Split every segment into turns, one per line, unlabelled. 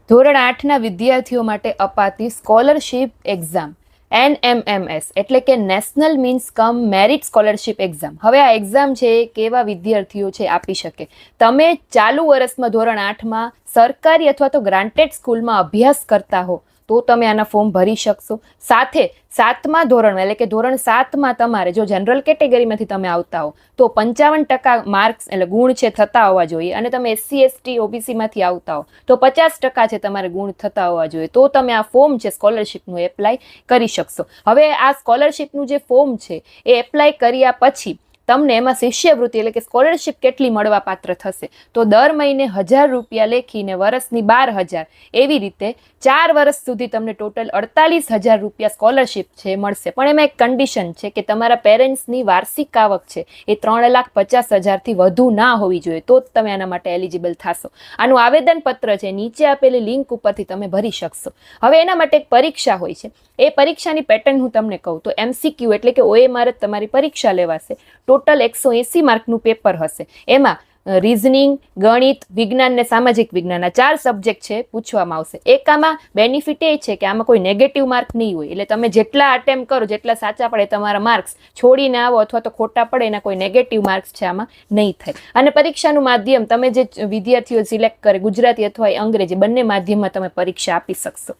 ધોરણ 8ના વિદ્યાર્થીઓ માટે અપાતી સ્કોલરશિપ એક્ઝામ NMMS એટલે કે નેશનલ મીન્સ કમ મેરિટ સ્કોલરશિપ એક્ઝામ. હવે આ એક્ઝામ છે કેવા વિદ્યાર્થીઓ છે આપી શકે. તમે ચાલુ વર્ષમાં ધોરણ 8માં સરકારી અથવા તો ગ્રાન્ટેડ સ્કૂલમાં અભ્યાસ કરતા હો તો તમે આના ફોર્મ ભરી શકશો. સાથે 7મા ધોરણમાં એટલે કે ધોરણ 7માં તમારે જો જનરલ કેટેગરીમાંથી તમે આવતા હો તો 55% માર્ક્સ એટલે ગુણ છે થતા હોવા જોઈએ, અને તમે SC ST OBC માંથી આવતા હો તો 50% છે તમારે ગુણ થતા હોવા જોઈએ, તો તમે આ ફોર્મ છે સ્કોલરશિપનું એપ્લાય કરી શકશો. હવે આ સ્કોલરશિપનું જે ફોર્મ છે એ એપ્લાય કર્યા પછી તમને એમાં શિષ્યવૃત્તિ એટલે કે સ્કોલરશિપ કેટલી મળવા પાત્ર થશે તો દર મહિને 1000 રૂપિયા લેખીને વર્ષની 12,000 એવી રીતે 4 વર્ષ સુધી તમને ટોટલ 48,000 રૂપિયા સ્કોલરશિપ છે મળશે. પણ એમાં એક કન્ડિશન છે કે તમારા પેરેન્ટ્સની વાર્ષિક આવક છે એ 3,50,000થી વધુ ના હોવી જોઈએ, તો જ તમે આના માટે એલિજિબલ થશો. આનું આવેદનપત્ર છે નીચે આપેલી લિંક ઉપરથી તમે ભરી શકશો. હવે એના માટે એક પરીક્ષા હોય છે. એ પરીક્ષાની પેટર્ન હું તમને કહું તો MCQ એટલે કે OMR જ તમારી પરીક્ષા લેવાશે. ટોટલ 180 માર્કનું પેપર હશે. એમાં રીઝનિંગ, ગણિત, વિજ્ઞાન ને સામાજિક વિજ્ઞાનના 4 સબ્જેક્ટ છે પૂછવામાં આવશે. એકામાં બેનિફિટ એ છે કે આમાં કોઈ નેગેટિવ માર્ક નહીં હોય, એટલે તમે જેટલા અટેમ્પ કરો જેટલા સાચા પડે તમારા માર્ક્સ છોડીને આવો અથવા તો ખોટા પડે એના કોઈ નેગેટિવ માર્ક્સ છે આમાં નહીં થાય. અને પરીક્ષાનું માધ્યમ તમે જે વિદ્યાર્થીઓ સિલેક્ટ કરે ગુજરાતી અથવા અંગ્રેજી બંને માધ્યમમાં તમે પરીક્ષા આપી શકશો.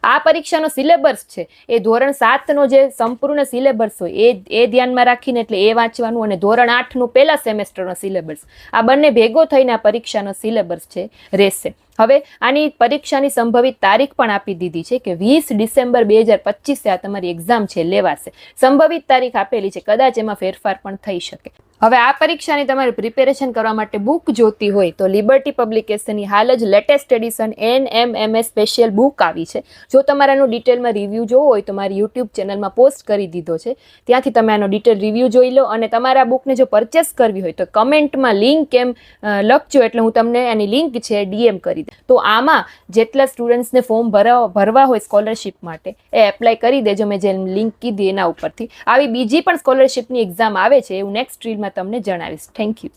આ પરીક્ષાનો સિલેબસ છે એ ધોરણ 7નો જે સંપૂર્ણ સિલેબસ હોય એ ધ્યાનમાં રાખીને એટલે એ વાંચવાનું, અને ધોરણ 8નું પહેલા સેમેસ્ટરનો સિલેબસ આ બંને ભેગો થઈને આ પરીક્ષાનો સિલેબસ છે રહેશે. હવે આની પરીક્ષાની સંભવિત તારીખ પણ આપી દીધી છે કે 20 ડિસેમ્બર 2025 આ તમારી એક્ઝામ છે લેવાશે. સંભવિત તારીખ આપેલી છે, કદાચ એમાં ફેરફાર પણ થઈ શકે. હવે આ પરીક્ષાની તમારે પ્રિપેરેશન કરવા માટે બુક જોતી હોય તો લિબર્ટી પબ્લિકેશનની હાલ જ latest addition NMMS special book આવી છે. જો તમારે આનો ડિટેલમાં રિવ્યૂ જોવો હોય તો મારી યુટ્યુબ ચેનલમાં પોસ્ટ કરી દીધો છે, ત્યાંથી તમે આનો ડિટેલ રિવ્યૂ જોઈ લો. અને તમારે આ બુકને જો પરચેસ કરવી હોય તો કમેન્ટમાં લિંક એમ લખજો એટલે હું તમને એની લિંક છે DM કરી દઉં. તો આમાં જેટલા સ્ટુડન્ટ્સને ફોર્મ ભરવા હોય સ્કોલરશિપ માટે એ એપ્લાય કરી દેજો. મેં જે લિંક કીધી એના ઉપરથી આવી બીજી પણ સ્કોલરશિપની એક્ઝામ આવે છે એવું નેક્સ્ટ રીલમાં તમને જણાવીશ. Thank you.